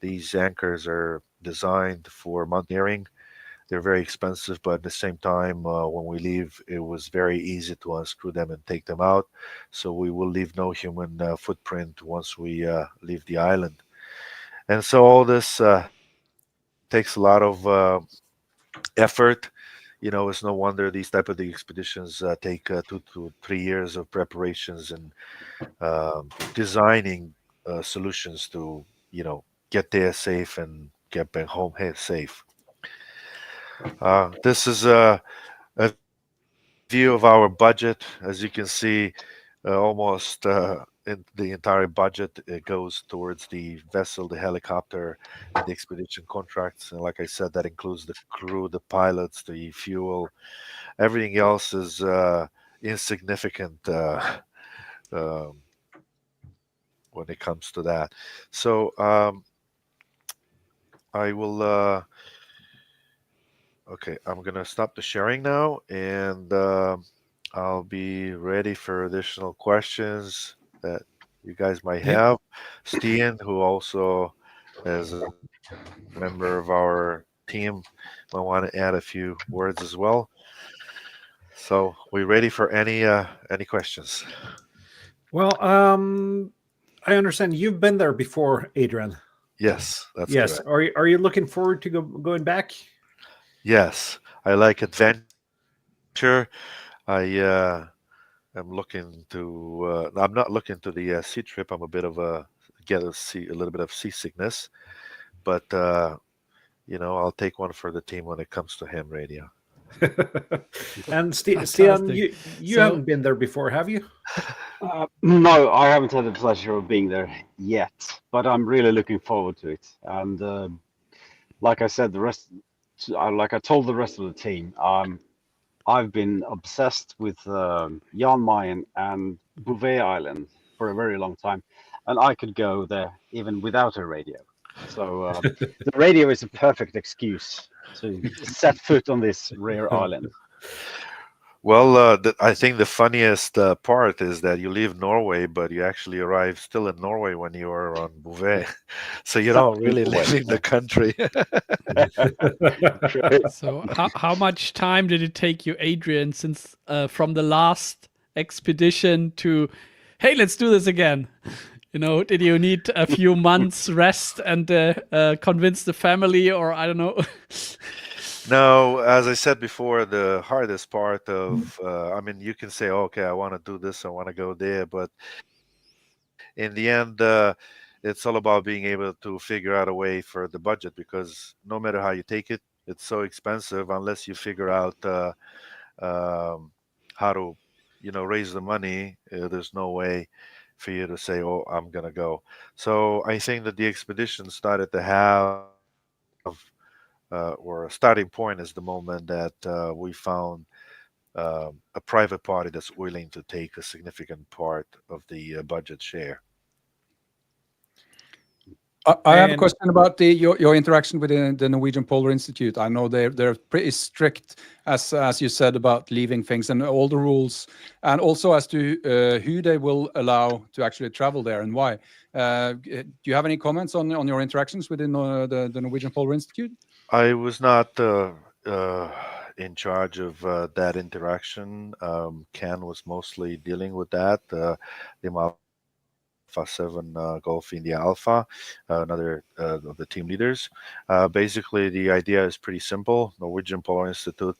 These anchors are designed for mountaineering. They're very expensive, but at the same time, when we leave, it was very easy to unscrew them and take them out. So we will leave no human footprint once we leave the island. And so all this takes a lot of effort. It's no wonder these type of the expeditions take 2 to 3 years of preparations and designing solutions to get there safe and get back home safe. This is a view of our budget. As you can see, almost in the entire budget it goes towards the vessel, the helicopter, and the expedition contracts. And like I said, that includes the crew, the pilots, the fuel. Everything else is insignificant um, when it comes to that. So I will. Okay, I'm gonna stop the sharing now, and I'll be ready for additional questions that you guys might have. Stian, who also is a member of our team, might want to add a few words as well. So, we ready for any questions? Well, I understand you've been there before, Adrian. Yes, that's Yes. correct. Are you looking forward to going back? Yes, I like adventure. I am looking to. I'm not looking to the sea trip. I'm a bit of a little bit of seasickness, but I'll take one for the team when it comes to ham radio. And Stian, Fantastic. you So- haven't been there before, have you? No, I haven't had the pleasure of being there yet, but I'm really looking forward to it. And like I said, like I told the rest of the team, I've been obsessed with Jan Mayen and Bouvet Island for a very long time, and I could go there even without a radio. So the radio is a perfect excuse to set foot on this rare island. Well, I think the funniest part is that you leave Norway, but you actually arrive still in Norway when you are on Bouvet. So you're not really leaving the country. So how much time did it take you, Adrian, since from the last expedition to, hey, let's do this again? Did you need a few months rest and convince the family, or I don't know? No, as I said before, the hardest part of, I mean, you can say, okay, I want to do this, I want to go there, but in the end, it's all about being able to figure out a way for the budget because no matter how you take it, it's so expensive unless you figure out how to, raise the money. There's no way for you to say, "Oh, I'm gonna go." So I think that the expedition started to have, or a starting point is the moment that we found a private party that's willing to take a significant part of the budget share. I have a And- question about your interaction with the Norwegian Polar Institute. I know they're pretty strict, as you said, about leaving things and all the rules, and also as to who they will allow to actually travel there and why. Do you have any comments on your interactions within the Norwegian Polar Institute? I was not in charge of that interaction. Ken was mostly dealing with that. The Alpha 7 Golf India Alpha, another of the team leaders. Basically, the idea is pretty simple. Norwegian Polar Institute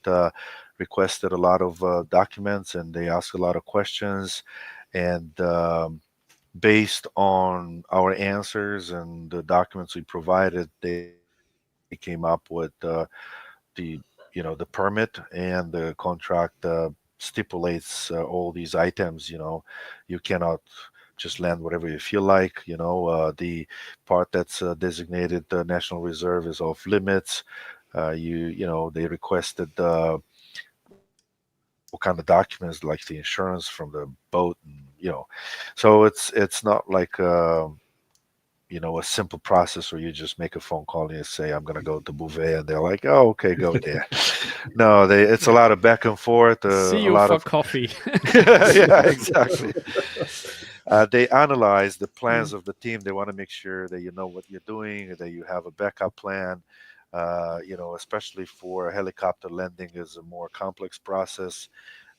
requested a lot of documents and they asked a lot of questions. And based on our answers and the documents we provided, they came up with the the permit, and the contract stipulates all these items. You cannot just land whatever you feel like. The part that's designated national reserve is off limits. They requested what kind of documents, like the insurance from the boat, and so it's not like a simple process where you just make a phone call and you say, I'm going to go to Bouvet, and they're like, oh, okay, go there. No, it's a lot of back and forth. See a you lot for of coffee. Yeah, exactly. They analyze the plans of the team. They want to make sure that you know what you're doing, that you have a backup plan. Especially for helicopter landing is a more complex process.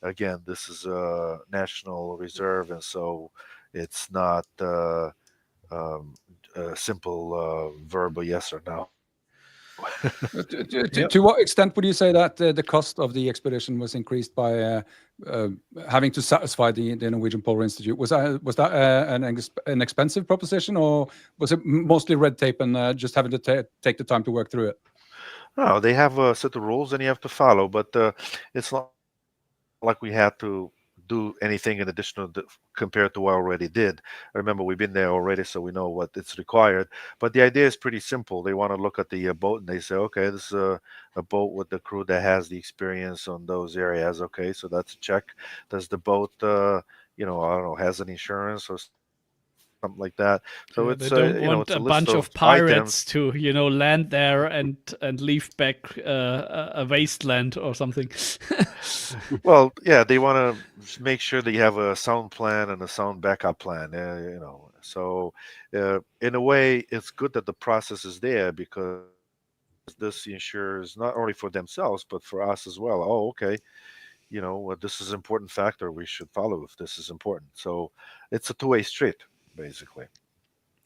Again, this is a national reserve, and so it's not um, a simple verbal yes or no. To what extent would you say that the cost of the expedition was increased by having to satisfy the Norwegian Polar Institute? Was that an expensive proposition, or was it mostly red tape and just having to take the time to work through it? No, they have a set of rules and you have to follow, but it's not like we had to do anything in addition compared to what I already did. Remember, we've been there already, so we know what it's required. But the idea is pretty simple. They want to look at the boat and they say, okay, this is a boat with the crew that has the experience on those areas. Okay, so that's a check. Does the boat, I don't know, has an insurance or something like that? So They don't want it's a list bunch of items. pirates to land there and leave back a wasteland or something. Well, yeah, they want to make sure that you have a sound plan and a sound backup plan. So in a way, it's good that the process is there because this ensures not only for themselves but for us as well. Oh, okay, this is an important factor. We should follow if this is important. So it's a two-way street, basically.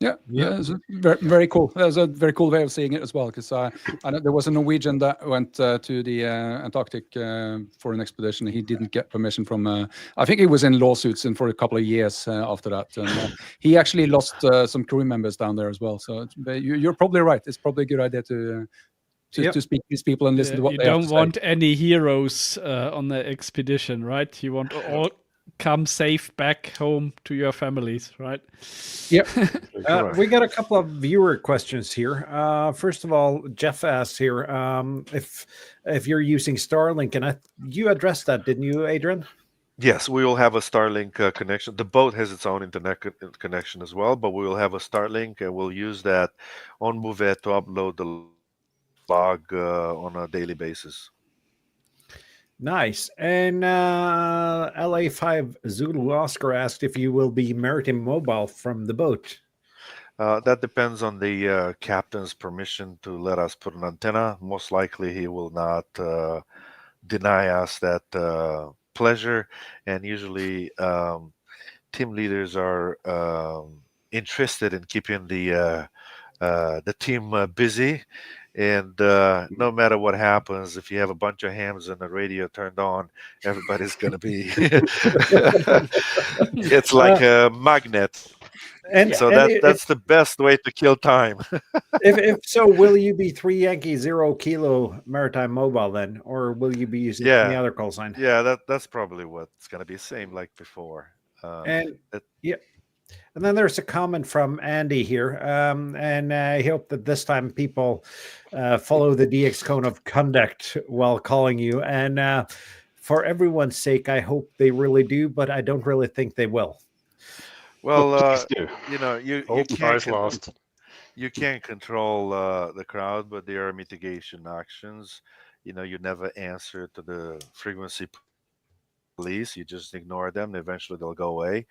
Yeah, it's very, very cool. That was a very cool way of seeing it as well, because I know there was a Norwegian that went to the Antarctic for an expedition. He didn't get permission from, I think he was in lawsuits and for a couple of years after that. And he actually lost some crew members down there as well. So you're probably right. It's probably a good idea to speak to these people and listen to what you they have to don't say. want any heroes on the expedition, right? You want all come safe back home to your families, right? Yep. We got a couple of viewer questions here. First of all, Jeff asks here if you're using Starlink, and you addressed that, didn't you, Adrian? Yes, we will have a Starlink connection. The boat has its own internet connection as well, but we will have a Starlink, and we'll use that on Bouvet to upload the log on a daily basis. Nice. And LA5 Zulu Oscar asked if you will be maritime mobile from the boat. That depends on the captain's permission to let us put an antenna. Most likely, he will not deny us that pleasure. And usually, team leaders are interested in keeping the team busy. And no matter what happens, if you have a bunch of hams and the radio turned on, everybody's going to be. It's like a magnet. And So and that's the best way to kill time. if so, will you be 3 Yankee 0 Kilo Maritime Mobile then, or will you be using any Yeah, other call sign? yeah, that's probably what's going to be same like before. And It, yeah, and then there's a comment from Andy here, and I hope that this time people follow the DX code of conduct while calling you. And for everyone's sake, I hope they really do, but I don't really think they will. well, Please do. you Hope dies last. you can't control the crowd, but there are mitigation actions. You never answer to the frequency police. You just ignore them. Eventually, they'll go away.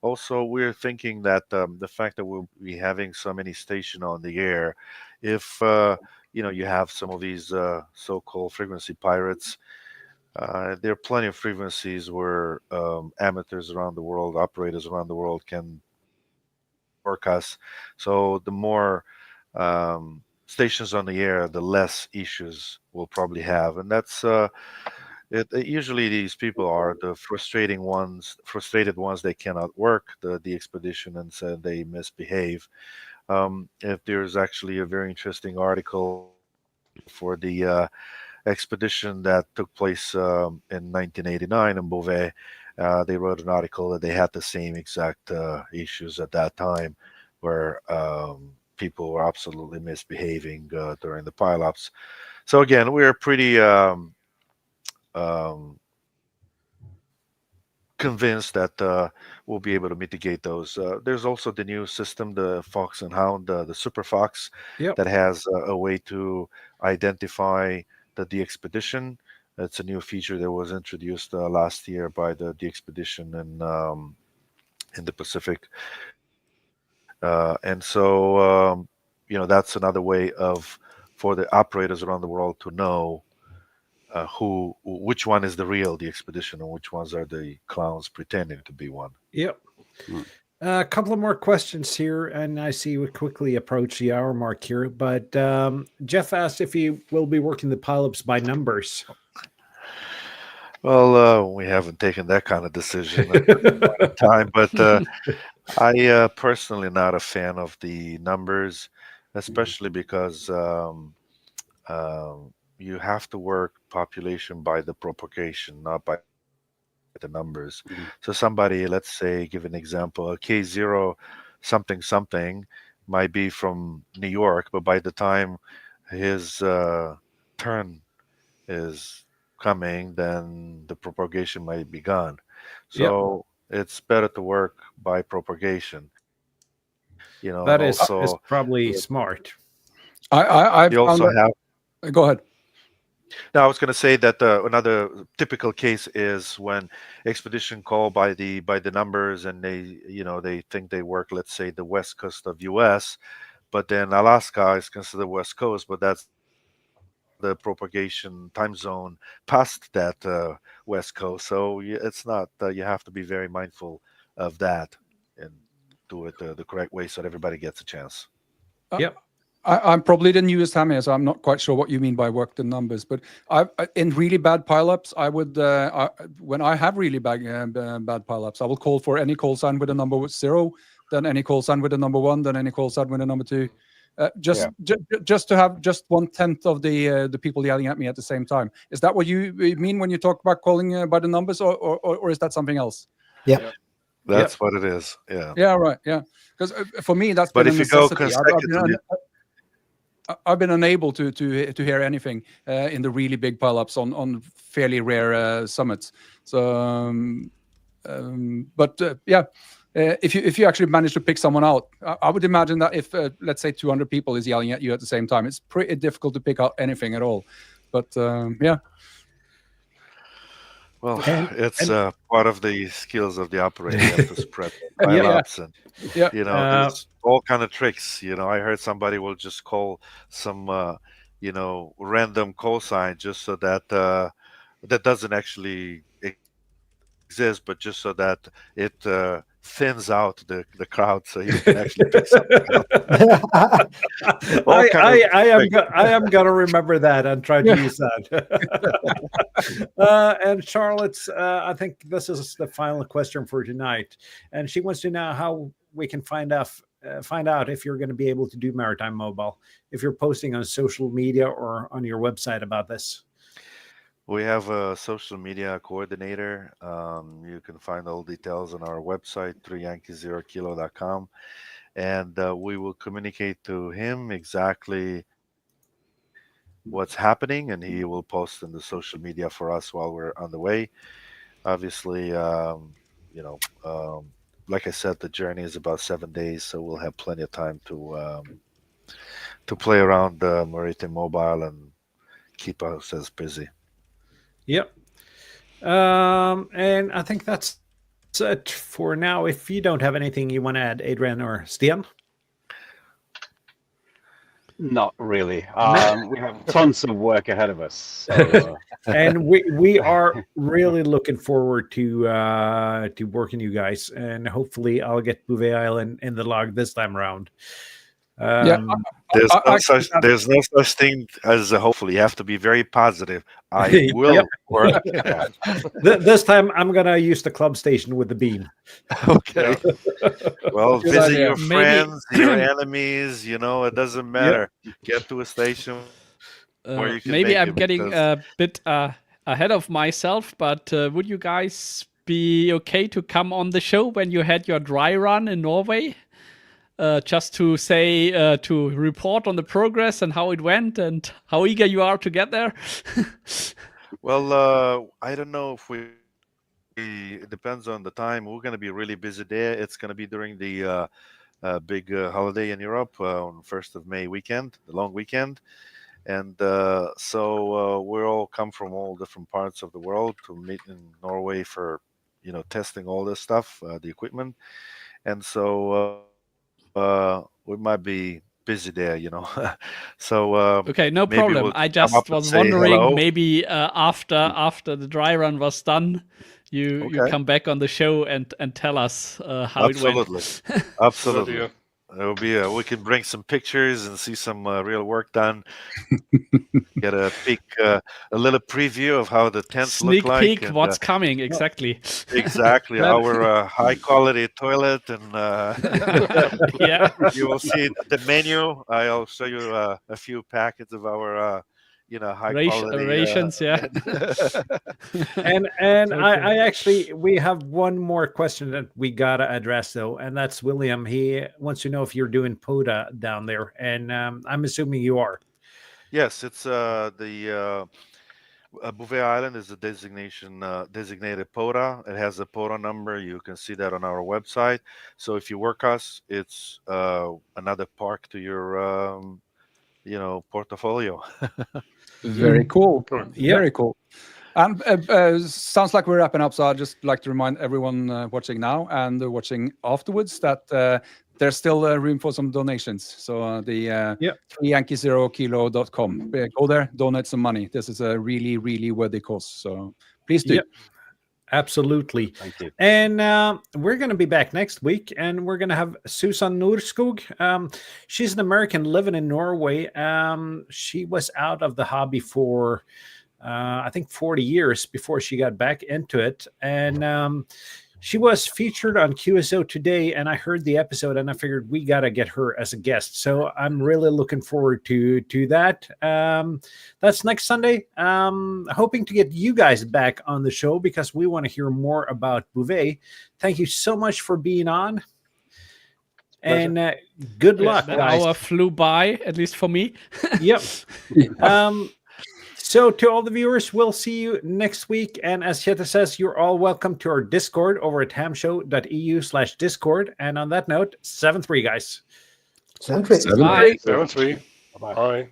Also, we're thinking that the fact that we'll be having so many stations on the air, if you have some of these so-called frequency pirates, there are plenty of frequencies where amateurs around the world, operators around the world can work us. So the more stations on the air, the less issues we'll probably have, and that's usually these people are the frustrated ones. They cannot work the expedition, and so they misbehave. If there's actually a very interesting article for the expedition that took place in 1989 in Bouvet. They wrote an article that they had the same exact issues at that time, where people were absolutely misbehaving during the pileups. So again, we're pretty um, convinced that we'll be able to mitigate those. There's also the new system, the Fox and Hound, the Super Fox, Yep. that has a way to identify the expedition. It's a new feature that was introduced last year by the expedition in the Pacific, and so that's another way of for the operators around the world to know which one is the expedition and which ones are the clowns pretending to be one. Yep. Mm. A couple of more questions here, and I see we quickly approach the hour mark here. But Jeff asked if he will be working the pileups by numbers. Well, we haven't taken that kind of decision at this point in time, but I personally not a fan of the numbers, especially because you have to work population by the propagation, not by the numbers. Mhm. So somebody, let's say, give an example, a K0 something something might be from New York, but by the time his turn is coming, then the propagation might be gone. Yep. So it's better to work by propagation. That And is also probably smart. I you found also that. have. Go ahead. Now, I was going to say that another typical case is when expedition call by the numbers, and they think they work, let's say, the west coast of U.S., but then Alaska is considered west coast, but that's the propagation time zone past that west coast. So it's not. You have to be very mindful of that and do it the correct way so that everybody gets a chance. Yep. I'm probably the newest hammer, so I'm not quite sure what you mean by work the numbers. But in really bad pileups, I would when I have really bad pileups, I will call for any call sign with a number with 0, then any call sign with a number 1, then any call sign with a number 2. Just to have just 1/10 of the people yelling at me at the same time. Is that what you mean when you talk about calling by the numbers, or is that something else? Yeah. That's what it is. Yeah. Yeah, right. Yeah, because for me that's But been a if you go necessity. consecutively, I've been unable to hear anything in the really big pileups on fairly rare summits. So, if you actually manage to pick someone out, I would imagine that if let's say 200 people is yelling at you at the same time, it's pretty difficult to pick out anything at all. But yeah. well, And- it's and- part of the skills of the operator. You have to spread the Yeah. pile-ups and Yeah. there's all kind of tricks. I heard somebody will just call some random call sign just so that that doesn't actually exist, but just so that it thins out the crowd so you can actually pick something up. I am gonna remember that and try to use that. And Charlotte's, I think this is the final question for tonight, and she wants to know how we can find out if you're going to be able to do Maritime Mobile, if you're posting on social media or on your website about this. We have a social media coordinator. You can find all details on our website, 3yankee0kilo.com, and we will communicate to him exactly what's happening, and he will post in the social media for us while we're on the way. Obviously, like I said, the journey is about 7 days, so we'll have plenty of time to play around Maritime Mobile and keep ourselves busy. Yep. And I think that's it for now. If you don't have anything you want to add, Adrian or Stian? Not really. We have tons of work ahead of us. So, and we are really looking forward to working you guys, and hopefully I'll get Bouvet Island in the log this time around. There's no such thing as a hopefully. You have to be very positive. I will work. This time I'm gonna use the club station with the beam. Okay. Well, visit your friends, your enemies. It doesn't matter. Get to a station where you can. Maybe I'm getting a bit ahead of myself, but would you guys be okay to come on the show when you had your dry run in Norway? Just to say, to report on the progress and how it went and how eager you are to get there? Well, I don't know if it depends on the time. We're going to be really busy there. It's going to be during the big holiday in Europe on 1st of May weekend, the long weekend. And so we all come from all different parts of the world to meet in Norway for, testing all this stuff, the equipment. And so we might be busy there, So okay, no problem. I just was wondering, hello. maybe after the dry run was done, you come back on the show and tell us how it went. Absolutely. It'll be we can bring some pictures and see some real work done. Get a peek, a little preview of how the tents look like. Sneak peek, what's coming exactly. Exactly, our high quality toilet, and yeah, you will see the menu. I'll show you a few packets of our high quality rations. And I actually, we have one more question that we gotta address though, and that's William. He wants to know if you're doing POTA down there, and I'm assuming you are. Yes, it's the Bouvet Island is a designated POTA. It has a POTA number. You can see that on our website. So if you work us, it's another park to your portfolio. Very cool. Yeah. Very cool. And sounds like we're wrapping up. So I'd just like to remind everyone watching now and watching afterwards that there's still room for some donations. So the 3yankee0kilo.com. Go there, donate some money. This is a really, really worthy cause. So please do. Yep. Absolutely. Thank you. And we're going to be back next week, and we're going to have Susan Norskog. She's an American living in Norway. She was out of the hobby for, I think, 40 years before she got back into it. And she was featured on QSO Today, and I heard the episode, and I figured we got to get her as a guest. So I'm really looking forward to that. That's next Sunday. Hoping to get you guys back on the show because we want to hear more about Bouvet. Thank you so much for being on. And good luck, the guys. hour flew by, at least for me. Yep. So to all the viewers, we'll see you next week. And as Jette says, you're all welcome to our Discord over at hamshow.eu/Discord. And on that note, 7-3, guys. 7-3. Bye. 7-3. Bye-bye. Bye.